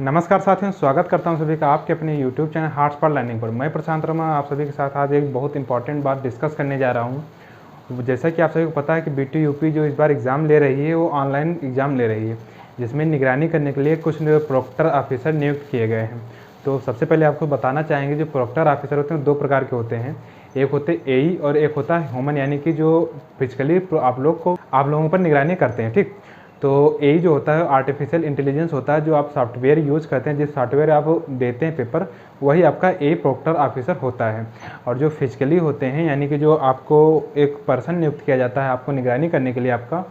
नमस्कार साथियों, स्वागत करता हूं सभी का आपके अपने YouTube channel hearts for learning पर। मैं प्रशांत वर्मा आप सभी के साथ आज एक बहुत इंपॉर्टेंट बात डिस्कस करने जा रहा हूं। जैसा कि आप सभी को पता है कि BTUP जो इस बार एग्ज़ाम ले रही है वो ऑनलाइन एग्ज़ाम ले रही है, जिसमें निगरानी करने के लिए कुछ प्रोक्टर ऑफिसर नियुक्त किए गए हैं। तो सबसे पहले आपको बताना चाहेंगे, जो प्रोक्टर ऑफिसर होते हैं दो प्रकार के होते हैं। एक होते AE और एक होता है ह्यूमन, यानी कि जो फिजिकली आप लोगों पर निगरानी करते हैं। ठीक, तो यही जो होता है आर्टिफिशियल इंटेलिजेंस होता है, जो आप सॉफ्टवेयर यूज़ करते हैं, जिस सॉफ्टवेयर आप देते हैं पेपर, वही आपका प्रोक्टर ऑफिसर होता है। और जो फिजिकली होते हैं, यानी कि जो आपको एक पर्सन नियुक्त किया जाता है आपको निगरानी करने के लिए आपका,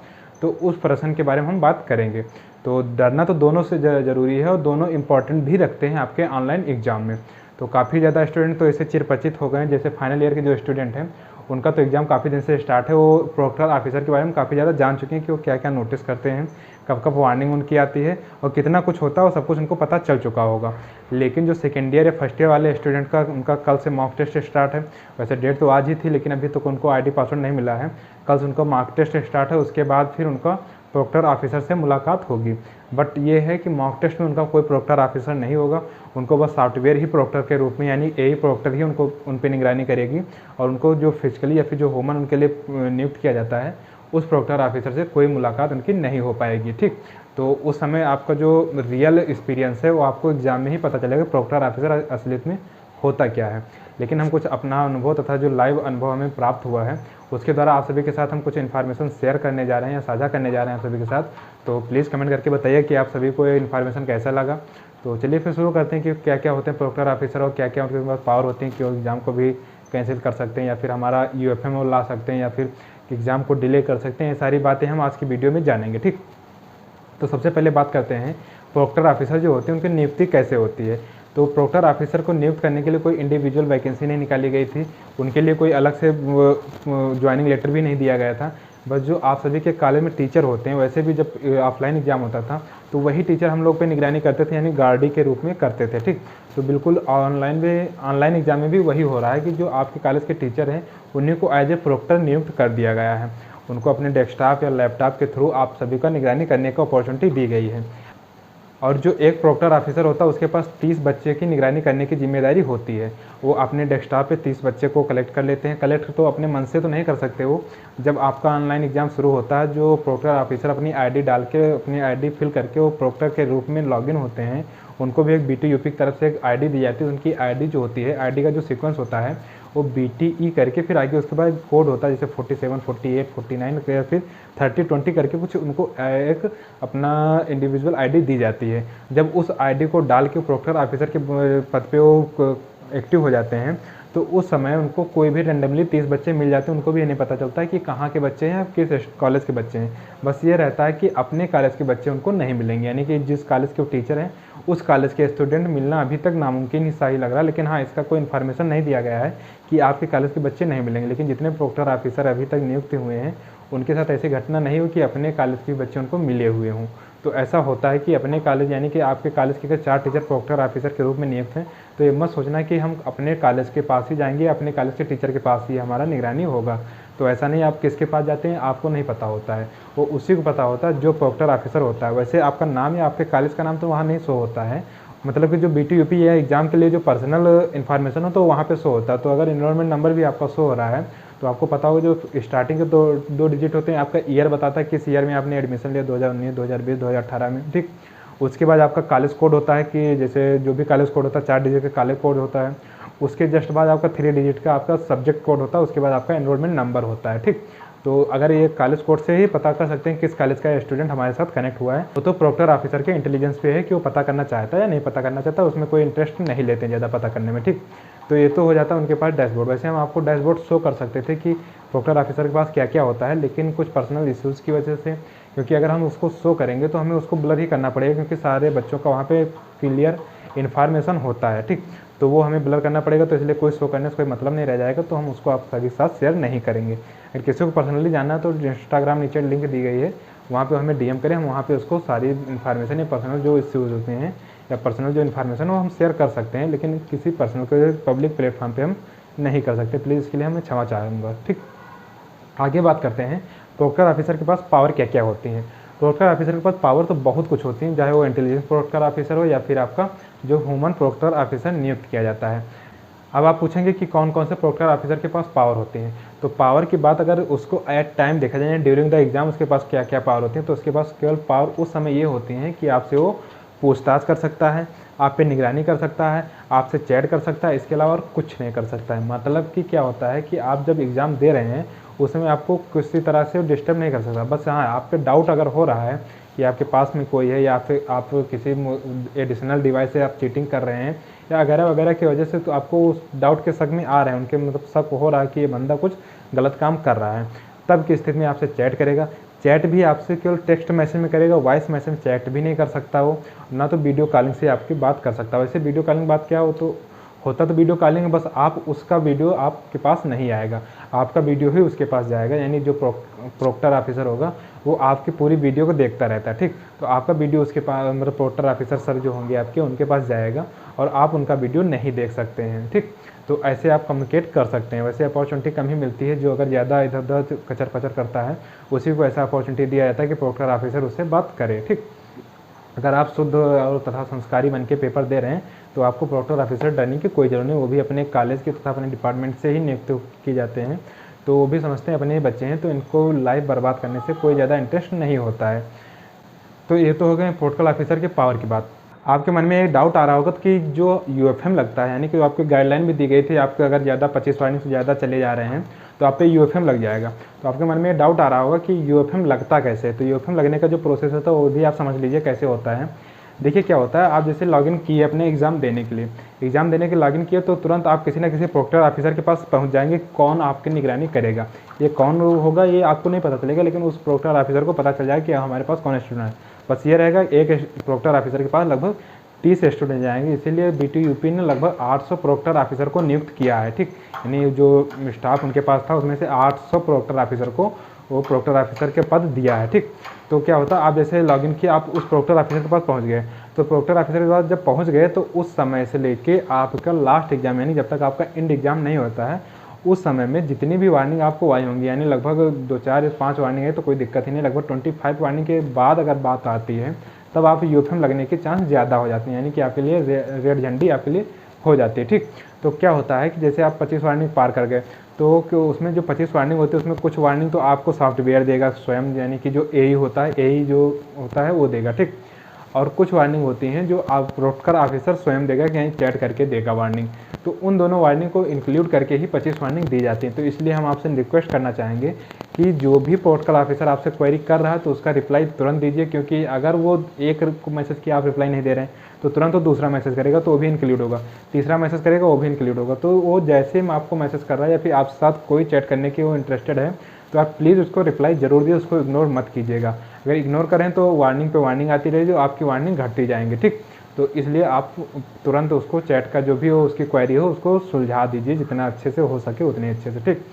तो उस पर्सन के बारे में हम बात करेंगे। तो डरना तो दोनों से ज़रूरी है और दोनों इम्पॉर्टेंट भी रखते हैं आपके ऑनलाइन एग्ज़ाम में। तो काफ़ी ज़्यादा स्टूडेंट तो इससे चिरपरिचित हो गए हैं। जैसे फाइनल ईयर के जो स्टूडेंट हैं उनका तो एग्ज़ाम काफ़ी दिन से स्टार्ट है, वो प्रोक्टर ऑफिसर के बारे में काफ़ी ज़्यादा जान चुके हैं कि वो क्या क्या नोटिस करते हैं, कब कब वार्निंग उनकी आती है और कितना कुछ होता है, वो सब कुछ उनको पता चल चुका होगा। लेकिन जो सेकेंड ईयर या फर्स्ट ईयर वाले स्टूडेंट का उनका कल से मॉक टेस्ट स्टार्ट है। वैसे डेट तो आज ही थी, लेकिन अभी तक उनको ID पासवर्ड नहीं मिला है। कल से उनका मॉक टेस्ट स्टार्ट है, उसके बाद फिर उनका प्रोक्टर ऑफिसर से मुलाकात होगी। बट ये है कि मॉक टेस्ट में उनका कोई प्रोक्टर ऑफिसर नहीं होगा, उनको बस सॉफ्टवेयर ही प्रोक्टर के रूप में, यानी AE प्रोक्टर ही उनको उन पर निगरानी करेगी। और उनको जो फिजिकली या फिर जो ह्यूमन उनके लिए नियुक्त किया जाता है, उस प्रोक्टर ऑफिसर से कोई मुलाकात उनकी नहीं हो पाएगी। ठीक, तो उस समय आपका जो रियल एक्सपीरियंस है वो आपको एग्जाम में ही पता चलेगा प्रोक्टर ऑफिसर असलियत में होता क्या है। लेकिन हम कुछ अपना अनुभव तथा जो लाइव अनुभव हमें प्राप्त हुआ है उसके द्वारा आप सभी के साथ हम कुछ इन्फॉर्मेशन शेयर करने जा रहे हैं या साझा करने जा रहे हैं आप सभी के साथ। तो प्लीज़ कमेंट करके बताइए कि आप सभी को ये इन्फॉर्मेशन कैसा लगा। तो चलिए फिर शुरू करते हैं कि क्या क्या होते हैं प्रोक्टर ऑफिसर और क्या क्या उनके पास पावर होती हैं कि वो एग्ज़ाम को भी कैंसिल कर सकते हैं या फिर हमारा UFM ला सकते हैं या फिर एग्ज़ाम को डिले कर सकते हैं। ये सारी बातें हम आज की वीडियो में जानेंगे। ठीक, तो सबसे पहले बात करते हैं प्रोक्टर ऑफिसर जो होते हैं उनकी नियुक्ति कैसे होती है। तो प्रोक्टर ऑफिसर को नियुक्त करने के लिए कोई इंडिविजुअल वैकेंसी नहीं निकाली गई थी, उनके लिए कोई अलग से ज्वाइनिंग लेटर भी नहीं दिया गया था। बस जो आप सभी के कॉलेज में टीचर होते हैं, वैसे भी जब ऑफलाइन एग्जाम होता था तो वही टीचर हम लोग पे निगरानी करते थे, यानी गार्डी के रूप में करते थे। ठीक, तो बिल्कुल ऑनलाइन एग्जाम में भी वही हो रहा है कि जो आपके कॉलेज के टीचर हैं उन्हीं को एज ए प्रोक्टर नियुक्त कर दिया गया है। उनको अपने डेस्कटॉप या लैपटॉप के थ्रू आप सभी का निगरानी करने का अपॉर्चुनिटी दी गई है। और जो एक प्रोक्टर ऑफिसर होता है उसके पास 30 बच्चे की निगरानी करने की जिम्मेदारी होती है। वो अपने डेस्कटॉप पे 30 बच्चे को कलेक्ट कर लेते हैं। कलेक्ट तो अपने मन से तो नहीं कर सकते वो, जब आपका ऑनलाइन एग्जाम शुरू होता है जो प्रोक्टर ऑफिसर अपनी ID डाल के, अपनी ID फिल करके वो प्रोक्टर के रूप में लॉगिन होते हैं, उनको भी एक BTUP की तरफ से एक ID दी जाती है। उनकी ID जो होती है, ID का जो सीक्वेंस होता है वो BTE करके फिर आगे उसके बाद कोड होता है, जैसे 47, 48, 49 या फिर 30, 20 करके कुछ उनको एक अपना इंडिविजुअल ID दी जाती है। जब उस ID को डाल के प्रोक्टर ऑफिसर के पद पे वो एक्टिव हो जाते हैं तो उस समय उनको कोई भी रेंडमली 30 बच्चे मिल जाते हैं। उनको भी ये नहीं पता चलता है कि कहाँ के बच्चे हैं, किस कॉलेज के बच्चे हैं। बस ये रहता है कि अपने कॉलेज के बच्चे उनको नहीं मिलेंगे, यानी कि जिस कॉलेज के वो टीचर हैं उस कॉलेज के स्टूडेंट मिलना अभी तक नामुमकिन ही सा ही लग रहा है। लेकिन हाँ, इसका कोई इन्फॉर्मेशन नहीं दिया गया है कि आपके कॉलेज के बच्चे नहीं मिलेंगे। लेकिन जितने प्रोक्टर ऑफिसर अभी तक नियुक्त हुए हैं उनके साथ ऐसी घटना नहीं हुई कि अपने कॉलेज के बच्चे उनको मिले हुए हों। तो ऐसा होता है कि अपने कॉलेज, यानी कि आपके कॉलेज के अगर 4 टीचर प्रोक्टर ऑफिसर के रूप में नियुक्त हैं तो ये मत सोचना कि हम अपने कॉलेज के पास ही जाएंगे, अपने कॉलेज के टीचर के पास ही हमारा निगरानी होगा। तो ऐसा नहीं, आप किसके पास जाते हैं आपको नहीं पता होता है, वो उसी को पता होता है जो प्रोक्टर ऑफिसर होता है। वैसे आपका नाम या आपके कॉलेज का नाम तो वहाँ नहीं शो होता है, मतलब कि जो BTUP या एग्ज़ाम के लिए जो पर्सनल इन्फॉर्मेशन हो तो वहाँ पे शो होता है। तो अगर एनरोलमेंट नंबर भी आपका शो हो रहा है तो आपको पता होगा जो स्टार्टिंग के दो डिजिट होते हैं, आपका ईयर बताता है किस ईयर में आपने एडमिशन लिया, 2019, 2020, 2018 में। ठीक, उसके बाद आपका कॉलेज कोड होता है कि जैसे जो भी कॉलेज कोड होता है 4 डिजिट का कॉलेज कोड होता है। उसके जस्ट बाद आपका 3 डिजिट का आपका सब्जेक्ट कोड होता है। उसके बाद आपका एनरोलमेंट नंबर होता है। ठीक, तो अगर ये कॉलेज कोड से ही पता कर सकते हैं किस कॉलेज का स्टूडेंट हमारे साथ कनेक्ट हुआ है। तो प्रोक्टर ऑफिसर के इंटेलिजेंस पे है कि वो पता करना चाहता है या नहीं पता करना चाहता, उसमें कोई इंटरेस्ट नहीं लेते हैं ज़्यादा पता करने में। ठीक, तो ये तो हो जाता है उनके पास डैशबोर्ड। वैसे हम आपको डैशबोर्ड शो कर सकते थे कि प्रोक्टर ऑफिसर के पास क्या क्या होता है, लेकिन कुछ पर्सनल इश्यूज़ की वजह से, क्योंकि अगर हम उसको शो करेंगे तो हमें उसको ब्लर ही करना पड़ेगा, क्योंकि सारे बच्चों का वहाँ पे क्लियर इन्फॉर्मेशन होता है। ठीक, तो वो हमें ब्लर करना पड़ेगा, तो इसलिए कोई शो करने से कोई मतलब नहीं रह जाएगा, तो हम उसको आप सभी के साथ शेयर नहीं करेंगे। अगर किसी को पर्सनली जानना है तो इंस्टाग्राम नीचे लिंक दी गई है, वहाँ पे हमें DM करें, हम वहाँ पे उसको सारी इन्फॉर्मेशन या पर्सनल जो इश्यूज़ होते हैं या पर्सनल जो इन्फॉर्मेशन वो हम शेयर कर सकते हैं, लेकिन किसी पर्सनल के पब्लिक प्लेटफॉर्म पे हम नहीं कर सकते। प्लीज़ इसके लिए हमें क्षमा चाहूँगा। ठीक, आगे बात करते हैं प्रोक्टर ऑफिसर के पास पावर क्या क्या होती हैं। प्रोक्टर ऑफिसर के पास पावर तो बहुत कुछ होती है, चाहे वो इंटेलिजेंस प्रोक्टर ऑफिसर हो या फिर आपका जो ह्यूमन प्रोक्टर ऑफिसर नियुक्त किया जाता है। अब आप पूछेंगे कि कौन कौन से प्रोक्टर ऑफिसर के पास पावर होती हैं। तो पावर की बात अगर उसको एट टाइम देखा जाए, ड्यूरिंग द एग्जाम उसके पास क्या क्या पावर होती है, तो उसके पास केवल पावर उस समय ये होती हैं कि आपसे वो पूछताछ कर सकता है, आप पे निगरानी कर सकता है, आपसे चैट कर सकता है, इसके अलावा और कुछ नहीं कर सकता है। मतलब कि क्या होता है कि आप जब एग्ज़ाम दे रहे हैं उस समय आपको किसी तरह से डिस्टर्ब नहीं कर सकता। बस हाँ, आप पे डाउट अगर हो रहा है कि आपके पास में कोई है या फिर आप किसी एडिशनल डिवाइस से आप चीटिंग कर रहे हैं या वगैरह वगैरह की वजह से, तो आपको उस डाउट के शक में आ रहे हैं, उनके मतलब शक हो रहा है कि ये बंदा कुछ गलत काम कर रहा है, तब की स्थिति में आपसे चैट करेगा। चैट भी आपसे केवल टेक्स्ट मैसेज में करेगा, वॉइस मैसेज में चैट भी नहीं कर सकता वो, ना तो वीडियो कॉलिंग से आपकी बात कर सकता। वैसे वीडियो कॉलिंग बात क्या हो तो होता तो वीडियो कॉलिंग, बस आप उसका वीडियो आपके पास नहीं आएगा, आपका वीडियो ही उसके पास जाएगा। यानी जो प्रोक्टर ऑफिसर होगा वो आपकी पूरी वीडियो को देखता रहता है, ठीक। तो आपका वीडियो उसके पास, मतलब प्रोक्टर ऑफिसर सर जो होंगे आपके, उनके पास जाएगा और आप उनका वीडियो नहीं देख सकते हैं, ठीक। तो ऐसे आप कम्युनिकेट कर सकते हैं। वैसे अपॉर्चुनिटी कम ही मिलती है, जो अगर ज़्यादा इधर उधर कचर पचर करता है उसी को ऐसा अपॉर्चुनिटी दिया जाता है कि प्रोक्टर ऑफिसर उससे बात करे, ठीक। अगर आप शुद्ध और तथा संस्कारी बन के पेपर दे रहे हैं तो आपको प्रोक्टर ऑफिसर डरने की कोई ज़रूरत नहीं, वो भी अपने कॉलेज के तथा अपने डिपार्टमेंट से ही नियुक्त किए जाते हैं। तो वो भी समझते हैं अपने बच्चे हैं, तो इनको लाइफ बर्बाद करने से कोई ज़्यादा इंटरेस्ट नहीं होता है। तो ये तो हो गए प्रोटोकॉल ऑफिसर के पावर की बात। आपके मन में एक डाउट आ रहा होगा कि जो यूएफएम लगता है, यानी कि आपको गाइडलाइन भी दी गई थी, आपके अगर ज़्यादा 25 वार्निंग से ज़्यादा चले जा रहे हैं तो आप पे यूएफएम लग जाएगा। तो आपके मन में डाउट आ रहा होगा कि यूएफएम लगता कैसे है। तो यूएफएम लगने का जो प्रोसेस होता है वो भी आप समझ लीजिए कैसे होता है। देखिए क्या होता है, आप जैसे लॉगिन किए अपने एग्ज़ाम देने के लिए, एग्ज़ाम देने के लॉगिन किए तो तुरंत आप किसी न किसी प्रोक्टर ऑफिसर के पास पहुंच जाएंगे। कौन आपकी निगरानी करेगा, ये कौन होगा ये आपको नहीं पता चलेगा, लेकिन उस प्रोक्टर ऑफिसर को पता चल जाएगा कि हमारे पास कौन स्टूडेंट है। बस ये रहेगा, एक प्रोक्टर ऑफिसर के पास लगभग 30 स्टूडेंट जाएंगे, इसीलिए BTUP ने लगभग 800 प्रोक्टर ऑफिसर को नियुक्त किया है, ठीक। यानी जो स्टाफ उनके पास था उसमें से 800 प्रोक्टर ऑफिसर को वो प्रोक्टर ऑफिसर के पद दिया है, ठीक। तो क्या होता है, आप जैसे लॉगिन किया, आप उस प्रोक्टर ऑफिसर के पास पहुंच गए, तो प्रोक्टर ऑफिसर के पास जब पहुंच गए तो उस समय से लेके आपका लास्ट एग्जाम, यानी जब तक आपका एंड एग्जाम नहीं होता है, उस समय में जितनी भी वार्निंग आपको आई होंगी, यानी लगभग 2, 4 या 5 वार्निंग है तो कोई दिक्कत ही नहीं, लगभग 25 वार्निंग के बाद अगर बात आती है तब आप यूएफएम लगने के चांस ज़्यादा हो जाते हैं, यानी कि आपके लिए रेड झंडी आपके लिए हो जाती है, ठीक। तो क्या होता है कि जैसे आप 25 वार्निंग पार कर गए तो उसमें जो 25 वार्निंग होती है उसमें कुछ वार्निंग तो आपको सॉफ्टवेयर देगा स्वयं, यानी कि जो एई होता है, एई जो होता है वो देगा, ठीक। और कुछ वार्निंग होती हैं जो आप प्रोक्टर ऑफिसर स्वयं देगा कि चैट करके देगा वार्निंग। तो उन दोनों वार्निंग को इंक्लूड करके ही 25 वार्निंग दी जाती है। तो इसलिए हम आपसे रिक्वेस्ट करना चाहेंगे कि जो भी प्रोटोकॉल ऑफिसर आपसे क्वेरी कर रहा है तो उसका रिप्लाई तुरंत दीजिए, क्योंकि अगर वो एक मैसेज किया आप रिप्लाई नहीं दे रहे हैं तो तुरंत वो दूसरा मैसेज करेगा तो वो भी इंक्लूड होगा, तीसरा मैसेज करेगा वो भी इंक्लूड होगा। तो वो जैसे ही आपको मैसेज कर रहा है या फिर आपके साथ कोई चैट करने की वो इंटरेस्टेड है तो आप प्लीज़ उसको रिप्लाई जरूर दिए, उसको इग्नोर मत कीजिएगा। अगर इग्नोर करें तो वार्निंग पे वार्निंग आती रहेगी, आपकी वार्निंग घटती जाएंगी, ठीक। तो इसलिए आप तुरंत उसको चैट का जो भी हो उसकी क्वेरी हो उसको सुलझा दीजिए जितना अच्छे से हो सके उतने अच्छे से, ठीक।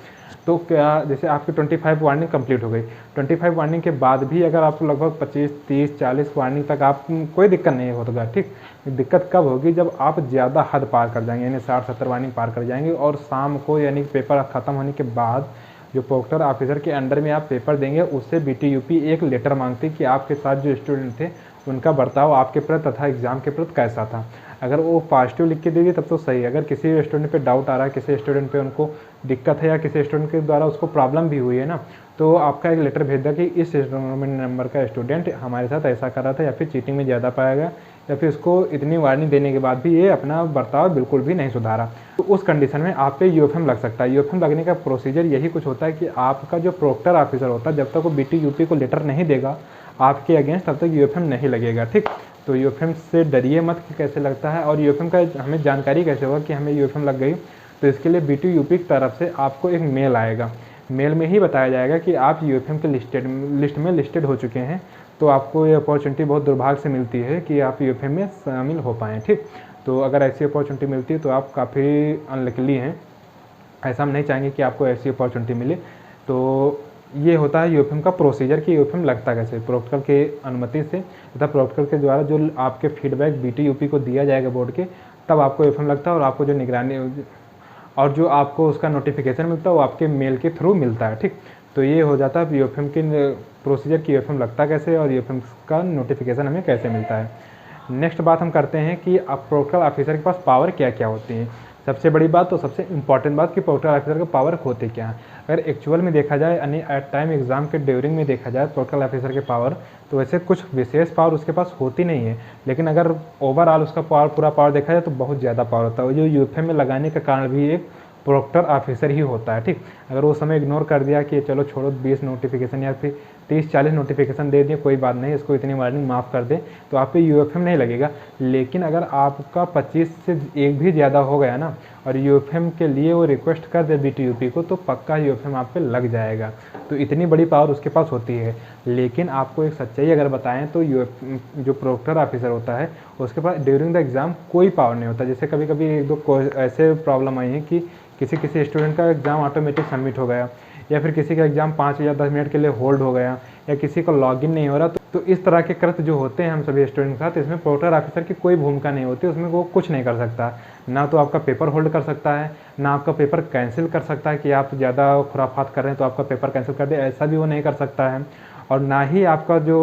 तो क्या जैसे आपकी 25 वार्निंग कंप्लीट हो गई, 25 वार्निंग के बाद भी अगर आपको लगभग 25, 30, 40 वार्निंग तक आप कोई दिक्कत नहीं होगा, ठीक। दिक्कत कब होगी, जब आप ज़्यादा हद पार कर जाएंगे, यानी 60-70 वार्निंग पार कर जाएंगे और शाम को यानी पेपर ख़त्म होने के बाद जो प्रोक्टर ऑफिसर के अंडर में आप पेपर देंगे उससे BTUP एक लेटर मांगती कि आपके साथ जो स्टूडेंट थे उनका बर्ताव आपके प्रति तथा एग्ज़ाम के प्रति कैसा था। अगर वो पॉजिटिव लिख के दीजिए तब तो सही है, अगर किसी स्टूडेंट पे डाउट आ रहा है, किसी स्टूडेंट पे उनको दिक्कत है या किसी स्टूडेंट के द्वारा उसको प्रॉब्लम भी हुई है ना, तो आपका एक लेटर भेज दिया कि इस एनरोलमेंट नंबर का स्टूडेंट हमारे साथ ऐसा कर रहा था या फिर चीटिंग में ज़्यादा पाया गया या फिर उसको इतनी वार्निंग देने के बाद भी ये अपना बर्ताव बिल्कुल भी नहीं सुधारा, तो उस कंडीशन में आप पे यूएफएम लग सकता है। यूएफएम लगने का प्रोसीजर यही कुछ होता है कि आपका जो प्रोक्टर ऑफिसर होता है जब तक वो BTUP को लेटर नहीं देगा आपके अगेंस्ट तब तक यूएफएम नहीं लगेगा, ठीक। तो यूएफएम से डरिए मत कि कैसे लगता है और यूएफएम का हमें जानकारी कैसे होगा कि हमें यूएफएम लग गई। तो इसके लिए BTUP की तरफ से आपको एक मेल आएगा, मेल में ही बताया जाएगा कि आप यूएफएम के लिस्ट में लिस्टेड हो चुके हैं। तो आपको ये अपॉर्चुनिटी बहुत दुर्भाग्य से मिलती है कि आप यूएफएम में शामिल हो पाएँ, ठीक। तो अगर ऐसी अपॉर्चुनिटी मिलती है तो आप काफ़ी अनलकीली हैं, ऐसा हम नहीं चाहेंगे कि आपको ऐसी अपॉर्चुनिटी मिले। तो ये होता है यूएफएम का प्रोसीजर कि यूएफएम लगता कैसे, प्रोक्टर के अनुमति से तथा प्रोक्टर के द्वारा जो आपके फीडबैक BTUP को दिया जाएगा बोर्ड के, तब आपको यूएफएम लगता है और आपको जो निगरानी और जो आपको उसका नोटिफिकेशन मिलता है वो आपके मेल के थ्रू मिलता है, ठीक। तो ये हो जाता है यूएफएम की प्रोसीजर कि यूएफएम लगता कैसे और यूएफएम का नोटिफिकेशन हमें कैसे मिलता है। नेक्स्ट बात हम करते हैं कि अब प्रोटोकॉल ऑफिसर के पास पावर क्या क्या होती हैं। सबसे बड़ी बात तो सबसे इंपॉर्टेंट बात कि प्रोटोकॉल ऑफिसर के पावर होते क्या हैं। अगर एक्चुअल में देखा जाए यानी एट टाइम एग्जाम के ड्यूरिंग में देखा जाए प्रोटोकॉल ऑफिसर के पावर, तो वैसे कुछ विशेष पावर उसके पास होती नहीं है, लेकिन अगर ओवरऑल उसका पावर पूरा पावर देखा जाए तो बहुत ज़्यादा पावर होता है, जो यूएफएम में लगाने का कारण भी एक प्रोक्टर ऑफिसर ही होता है। ठीक, अगर वो समय इग्नोर कर दिया कि चलो छोड़ो 20 नोटिफिकेशन या फिर 30-40 नोटिफिकेशन दे दिए, कोई बात नहीं, इसको इतनी वार्निंग माफ़ कर दे, तो आप पे यूएफएम नहीं लगेगा। लेकिन अगर आपका 25 से एक भी ज़्यादा हो गया ना और यूएफएम के लिए वो रिक्वेस्ट कर दे बीटीयूपी को, तो पक्का यूएफएम आप पे लग जाएगा। तो इतनी बड़ी पावर उसके पास होती है। लेकिन आपको एक सच्चाई अगर बताएं तो जो प्रोक्टर ऑफिसर होता है उसके पास ड्यूरिंग द एग्ज़ाम कोई पावर नहीं होता। जैसे कभी कभी एक दो ऐसे प्रॉब्लम आई है कि किसी स्टूडेंट का एग्ज़ाम ऑटोमेटिक सबमिट हो गया, या फिर किसी का एग्ज़ाम 5 या 10 मिनट के लिए होल्ड हो गया, या किसी को लॉगिन नहीं हो रहा, तो इस तरह के कृत्य जो होते हैं हम सभी स्टूडेंट के साथ, इसमें प्रोक्टर ऑफिसर की कोई भूमिका नहीं होती। उसमें वो कुछ नहीं कर सकता, ना तो आपका पेपर होल्ड कर सकता है, ना आपका पेपर कैंसिल कर सकता है कि आप ज़्यादा खुराफात कर रहे हैं तो आपका पेपर कैंसिल कर दे, ऐसा भी वो नहीं कर सकता है। और ना ही आपका जो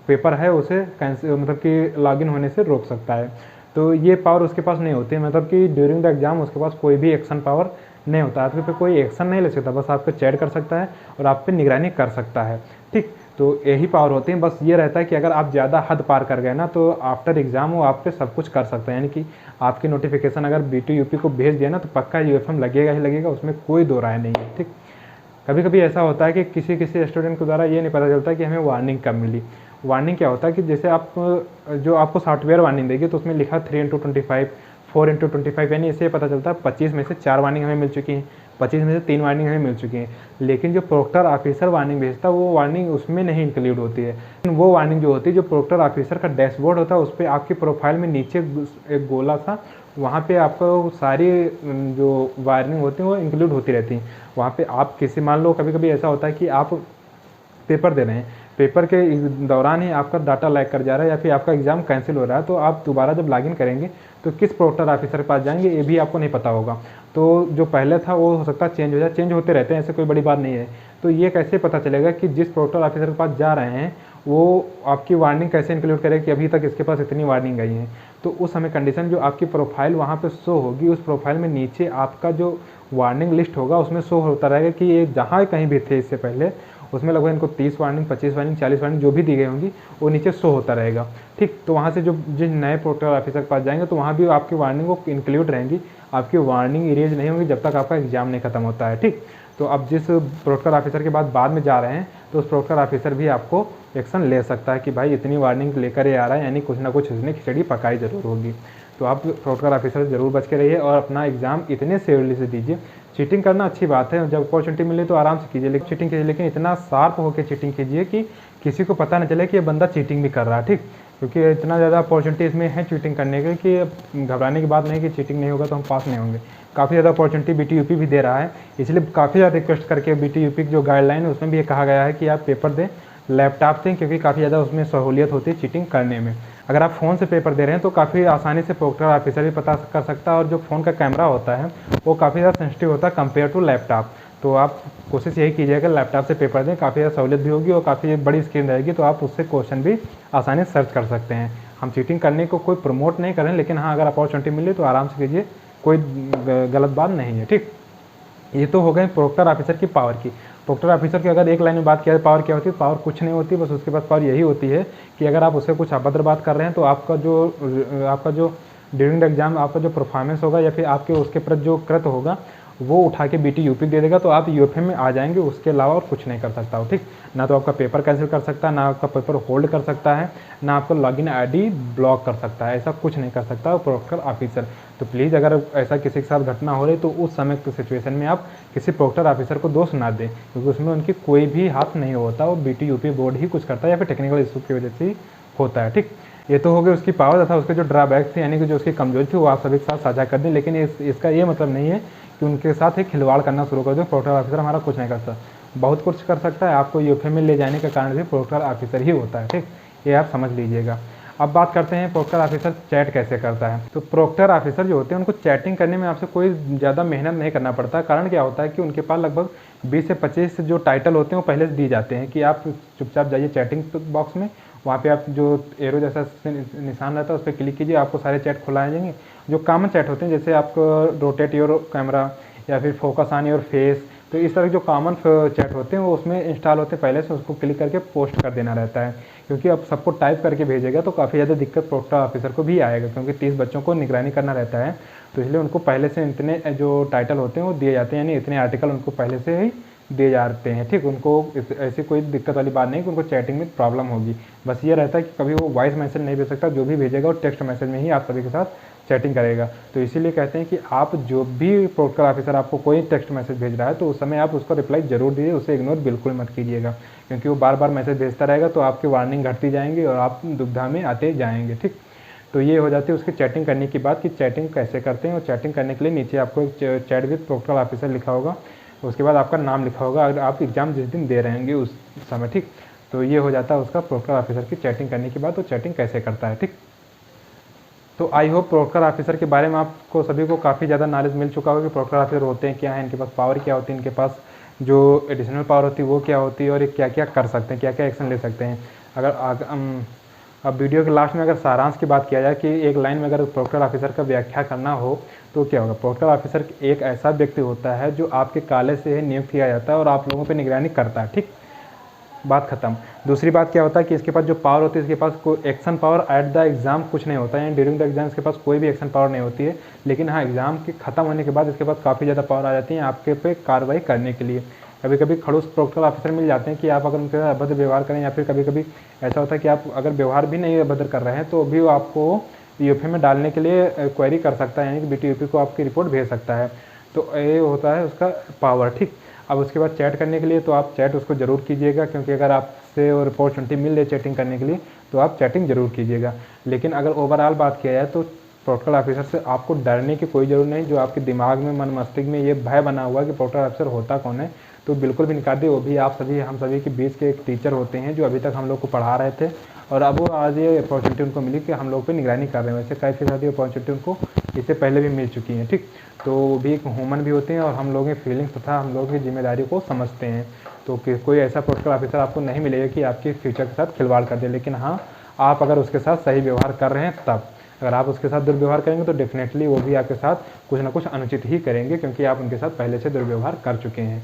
पेपर है उसे कैंसिल मतलब कि लॉगिन होने से रोक सकता है। तो ये पावर उसके पास नहीं होती है, मतलब कि ड्यूरिंग द एग्ज़ाम उसके पास कोई भी एक्शन पावर नहीं होता। आपके पे कोई एक्शन नहीं ले सकता, बस आप पे चैट कर सकता है और आप पे निगरानी कर सकता है। ठीक, तो यही पावर होती है। बस ये रहता है कि अगर आप ज़्यादा हद पार कर गए ना तो आफ्टर एग्ज़ाम वो आप पे सब कुछ कर सकते हैं, यानी कि आपकी नोटिफिकेशन अगर बीटीयूपी को भेज दिया ना तो पक्का यूएफएम लगेगा ही लगेगा, उसमें कोई दो राय नहीं है। ठीक, कभी कभी ऐसा होता है कि किसी स्टूडेंट के द्वारा ये नहीं पता चलता कि हमें वार्निंग कब मिली। वार्निंग क्या होता है कि जैसे आप जो आपको सॉफ्टवेयर वार्निंग देगी तो उसमें लिखा 3x25 4x25, यानी इससे पता चलता है 25 में से 4 वार्निंग हमें मिल चुकी हैं, 25 में से 3 वार्निंग हमें मिल चुकी हैं। लेकिन जो प्रोक्टर ऑफिसर वार्निंग भेजता है वो वार्निंग उसमें नहीं इंक्लूड होती है। वो वार्निंग जो होती है जो प्रोक्टर ऑफिसर का डैशबोर्ड होता है उस पर आपकी प्रोफाइल में नीचे एक गोला सा, वहाँ पे आपको सारी जो वार्निंग होती है वो इंक्लूड होती रहती हैं। वहाँ पे आप किसी मान लो कभी कभी ऐसा होता है कि आप पेपर दे रहे हैं, पेपर के दौरान ही आपका डाटा लैग कर जा रहा है या फिर आपका एग्ज़ाम कैंसिल हो रहा है, तो आप दोबारा जब लॉगिन करेंगे तो किस प्रोक्टर ऑफिसर के पास जाएंगे ये भी आपको नहीं पता होगा। तो जो पहले था वो हो सकता है चेंज हो जाए, चेंज होते रहते हैं, ऐसे कोई बड़ी बात नहीं है। तो ये कैसे पता चलेगा कि जिस प्रोक्टर ऑफिसर के पास जा रहे हैं वो आपकी वार्निंग कैसे इंक्लूड करेगा कि अभी तक इसके पास इतनी वार्निंग आई है। तो उस समय कंडीशन जो आपकी प्रोफाइल वहाँ पे शो होगी, उस प्रोफाइल में नीचे आपका जो वार्निंग लिस्ट होगा उसमें शो होता रहेगा कि ये जहाँ कहीं भी थे इससे पहले उसमें लगभग इनको 30 वार्निंग 25 वार्निंग 40 वार्निंग जो भी दी गई होंगी वो नीचे शो होता रहेगा। ठीक, तो वहाँ से जो जिस नए प्रोक्टर ऑफिसर के पास जाएंगे तो वहाँ भी आपकी वार्निंग वो इंक्लूड रहेंगी, आपकी वार्निंग इरेज नहीं होगी जब तक आपका एग्जाम नहीं खत्म होता है। ठीक, तो अब जिस प्रोक्टर ऑफिसर के बाद में जा रहे हैं तो उस प्रोक्टर ऑफिसर भी आपको एक्शन ले सकता है कि भाई इतनी वार्निंग लेकर ये आ रहा है, यानी कुछ ना कुछ इसने खिचड़ी पकाई ज़रूर होगी। तो आप प्रोक्टर ऑफिसर ज़रूर बच के रहिए और अपना एग्ज़ाम इतने सेवरली से दीजिए। चीटिंग करना अच्छी बात है, जब अपॉर्चुनिटी मिले तो आराम से कीजिए, लेकिन चीटिंग कीजिए लेकिन इतना शार्प होकर चीटिंग कीजिए कि किसी को पता न चले कि ये बंदा चीटिंग भी कर रहा है। ठीक, क्योंकि इतना ज़्यादा अपॉर्चुनिटी इसमें है चीटिंग करने के कि घबराने की बात नहीं कि चीटिंग नहीं होगा तो हम पास नहीं होंगे। काफ़ी ज़्यादा अपॉर्चुनिटी बीटीयूपी भी दे रहा है, इसलिए काफ़ी ज़्यादा रिक्वेस्ट करके बीटीयूपी की जो गाइडलाइन है उसमें भी ये कहा गया है कि आप पेपर दें लैपटॉप से, क्योंकि काफ़ी ज़्यादा उसमें सहूलियत होती है चीटिंग करने में। अगर आप फ़ोन से पेपर दे रहे हैं तो काफ़ी आसानी से प्रोक्टर ऑफिसर भी पता कर सकता है, और जो फ़ोन का कैमरा होता है वो काफ़ी ज़्यादा सेंसिटिव होता है कंपेयर टू लैपटॉप। तो आप कोशिश यही कीजिएगा लैपटॉप से पेपर दें, काफ़ी ज़्यादा सहूलियत भी होगी और काफ़ी बड़ी स्क्रीन रहेगी, तो आप उससे क्वेश्चन भी आसानी से सर्च कर सकते हैं। हम चीटिंग करने को कोई प्रमोट नहीं करें, लेकिन हाँ अगर अपॉर्चुनिटी मिले तो आराम से कीजिए, कोई गलत बात नहीं है। ठीक, ये तो हो गए प्रोक्टर ऑफिसर की पावर की। प्रोक्टर ऑफिसर की अगर एक लाइन में बात किया जाए पावर क्या होती है, पावर कुछ नहीं होती, बस उसके पास पावर यही होती है कि अगर आप उससे कुछ अभद्र बात कर रहे हैं तो आपका जो ड्यूरिंग द एग्जाम आपका जो परफॉर्मेंस होगा या फिर आपके उसके प्रति जो कृत्य होगा वो उठा के बीटीयूपी दे देगा, तो आप यूएफएम में आ जाएंगे, उसके अलावा और कुछ नहीं कर सकता हो। ठीक, ना तो आपका पेपर कैंसिल कर सकता है, ना आपका पेपर होल्ड कर सकता है, ना आपका लॉगिन आईडी ब्लॉक कर सकता है, ऐसा कुछ नहीं कर सकता प्रोक्टर ऑफिसर। तो प्लीज़ अगर ऐसा किसी के साथ घटना हो रही तो उस समय की सिचुएशन में आप किसी प्रोक्टर ऑफिसर को दोष ना दें, क्योंकि उसमें उनकी कोई भी हाथ नहीं होता, वो बीटीयूपी बोर्ड ही कुछ करता है या फिर टेक्निकल इशू की वजह से ही होता है। ठीक, ये तो हो गई उसकी पावर तथा उसके जो ड्रॉबैक थे, यानी कि जो उसकी कमजोरी थी वो आप सभी के साथ साझा कर दें, लेकिन इसका ये मतलब नहीं है कि उनके साथ एक खिलवाड़ करना शुरू कर दो। प्रोक्टर ऑफिसर हमारा कुछ नहीं करता, बहुत कुछ कर सकता है, आपको यूएफएम में ले जाने का कारण भी प्रोक्टर ऑफिसर ही होता है। ठीक, ये आप समझ लीजिएगा। अब बात करते हैं प्रोक्टर ऑफिसर चैट कैसे करता है। तो प्रोक्टर ऑफिसर जो होते हैं उनको चैटिंग करने में आपसे कोई ज़्यादा मेहनत नहीं करना पड़ता। कारण क्या होता है कि उनके पास लगभग 20 से 25 जो टाइटल होते हैं वो पहले से दिए जाते हैं कि आप चुपचाप जाइए चैटिंग बॉक्स में, वहाँ पे आप जो एरो जैसा निशान रहता है उस पर क्लिक कीजिए, आपको सारे चैट खुलाए जाएंगे। जो कॉमन चैट होते हैं जैसे आपको रोटेट योर कैमरा या फिर फोकस ऑन योर फेस, तो इस तरह के जो कॉमन चैट होते हैं वो उसमें इंस्टॉल होते हैं पहले से, उसको क्लिक करके पोस्ट कर देना रहता है। क्योंकि अब सबको टाइप करके भेजेगा तो काफ़ी ज़्यादा दिक्कत प्रोक्टर ऑफिसर को भी आएगा, क्योंकि 30 बच्चों को निगरानी करना रहता है। तो इसलिए उनको पहले से इतने जो टाइटल होते हैं वो दिए जाते हैं, यानी इतने आर्टिकल उनको पहले से ही दिए जाते हैं। ठीक, उनको ऐसी कोई दिक्कत वाली बात नहीं कि उनको चैटिंग में प्रॉब्लम होगी। बस ये रहता है कि कभी वो वॉइस मैसेज नहीं भेज सकता, जो भी भेजेगा वो टेक्स्ट मैसेज में ही आप सभी के साथ चैटिंग करेगा। तो इसीलिए कहते हैं कि आप जो भी प्रोक्टर ऑफिसर आपको कोई टेक्स्ट मैसेज भेज रहा है तो उस समय आप उसको रिप्लाई जरूर दीजिए, उसे इग्नोर बिल्कुल मत कीजिएगा, क्योंकि वो बार बार मैसेज भेजता रहेगा तो आपकी वार्निंग घटती जाएंगी और आप दुविधा में आते जाएंगे। ठीक, तो ये हो जाती है उसकी चैटिंग करने की बात कि चैटिंग कैसे करते हैं। और चैटिंग करने के लिए नीचे आपको एक चैट विद प्रोक्टर ऑफिसर लिखा होगा, उसके बाद आपका नाम लिखा होगा अगर आप एग्जाम जिस दिन दे रहे होंगे उस समय। ठीक, तो ये हो जाता है उसका प्रोक्टर ऑफिसर की चैटिंग करने की बात, तो चैटिंग कैसे करता है। ठीक, तो आई होप प्रोक्टर ऑफिसर के बारे में आपको सभी को काफ़ी ज़्यादा नॉलेज मिल चुका होगा कि प्रोक्टर ऑफिसर होते हैं क्या है, इनके पास पावर क्या होती है, इनके पास जो एडिशनल पावर होती है वो क्या होती है और ये क्या क्या कर सकते हैं, क्या क्या एक्शन ले सकते हैं। अब वीडियो के लास्ट में अगर सारांश की बात किया जाए कि एक लाइन में अगर प्रोक्टर ऑफिसर का व्याख्या करना हो तो क्या होगा। प्रोक्टर ऑफिसर एक ऐसा व्यक्ति होता है जो आपके काले से नियुक्त किया जाता है और आप लोगों पर निगरानी करता है। ठीक, बात खत्म। दूसरी बात क्या होता है कि इसके पास जो पावर होती है, इसके पास कोई action power at the exam कुछ नहीं होता है, ड्यूरिंग द एग्जाम इसके पास कोई भी एक्शन पावर नहीं होती है। लेकिन हाँ, एग्जाम के खत्म होने के बाद इसके पास काफ़ी ज़्यादा पावर आ जाती है आपके पे कार्रवाई करने के लिए। कभी कभी खड़ूस प्रोक्टर ऑफिसर मिल जाते हैं कि आप अगर उनके साथ अभद्र व्यवहार करें, या फिर कभी कभी ऐसा होता है कि आप अगर व्यवहार भी नहीं अभद्र कर रहे हैं तो भी वो आपको यूपी में डालने के लिए क्वेरी कर सकता है, यानी कि BTUP को आपकी रिपोर्ट भेज सकता है। तो ये होता है उसका पावर। ठीक, अब उसके बाद चैट करने के लिए तो आप चैट उसको ज़रूर कीजिएगा, क्योंकि अगर आपसे और अपॉर्चुनिटी मिल रही चैटिंग करने के लिए तो आप चैटिंग ज़रूर कीजिएगा। लेकिन अगर ओवरऑल बात किया जाए तो प्रोक्टर ऑफिसर से आपको डरने की कोई ज़रूरत नहीं। जो आपके दिमाग में मन मस्तिष्क में ये भय बना हुआ है कि प्रोक्टर ऑफिसर होता कौन है, तो बिल्कुल भी निकाल दिए। वो भी आप सभी हम सभी के बीच के एक टीचर होते हैं जो अभी तक हम लोग को पढ़ा रहे थे, और अब वो आज ये अपॉर्चुनिटी उनको मिली कि हम लोग पे निगरानी कर रहे हैं। वैसे कई फीसदी अपॉर्चुनिटी उनको इससे पहले भी मिल चुकी हैं। ठीक, तो वो भी एक ह्यूमन भी होते हैं और हम लोगों की फीलिंग्स तथा हम लोगों की जिम्मेदारी को समझते हैं। तो कोई ऐसा प्रोक्टर ऑफिसर आपको नहीं मिलेगा कि आपके फ्यूचर के साथ खिलवाड़ कर दे। लेकिन हाँ, आप अगर उसके साथ सही व्यवहार कर रहे हैं तब। अगर आप उसके साथ दुर्व्यवहार करेंगे तो डेफिनेटली वो भी आपके साथ कुछ ना कुछ अनुचित ही करेंगे, क्योंकि आप उनके साथ पहले से दुर्व्यवहार कर चुके हैं।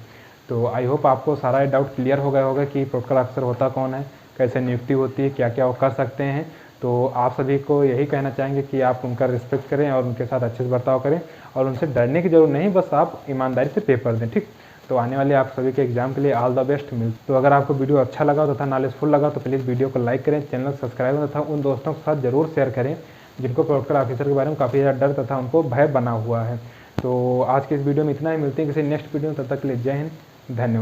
तो आई होप आपको सारा डाउट क्लियर हो गया होगा कि प्रोक्टर ऑफिसर होता कौन है, कैसे नियुक्ति होती है, क्या क्या वो कर सकते हैं। तो आप सभी को यही कहना चाहेंगे कि आप उनका रिस्पेक्ट करें और उनके साथ अच्छे से बर्ताव करें, और उनसे डरने की जरूरत नहीं, बस आप ईमानदारी से पेपर दें। ठीक, तो आने वाले आप सभी के एग्जाम के लिए ऑल द बेस्ट मिल। तो अगर आपको वीडियो अच्छा लगा तथा नॉलेजफुल लगा तो प्लीज़ वीडियो को लाइक करें, चैनल सब्सक्राइब तथा उन दोस्तों के साथ जरूर शेयर करें जिनको प्रोक्टर ऑफिसर के बारे में काफ़ी ज़्यादा डर तथा उनको भय बना हुआ है। तो आज के इस वीडियो में इतना ही, मिलते हैं किसी नेक्स्ट वीडियो में, तब तक के लिए जय हिंद, धन्यवाद।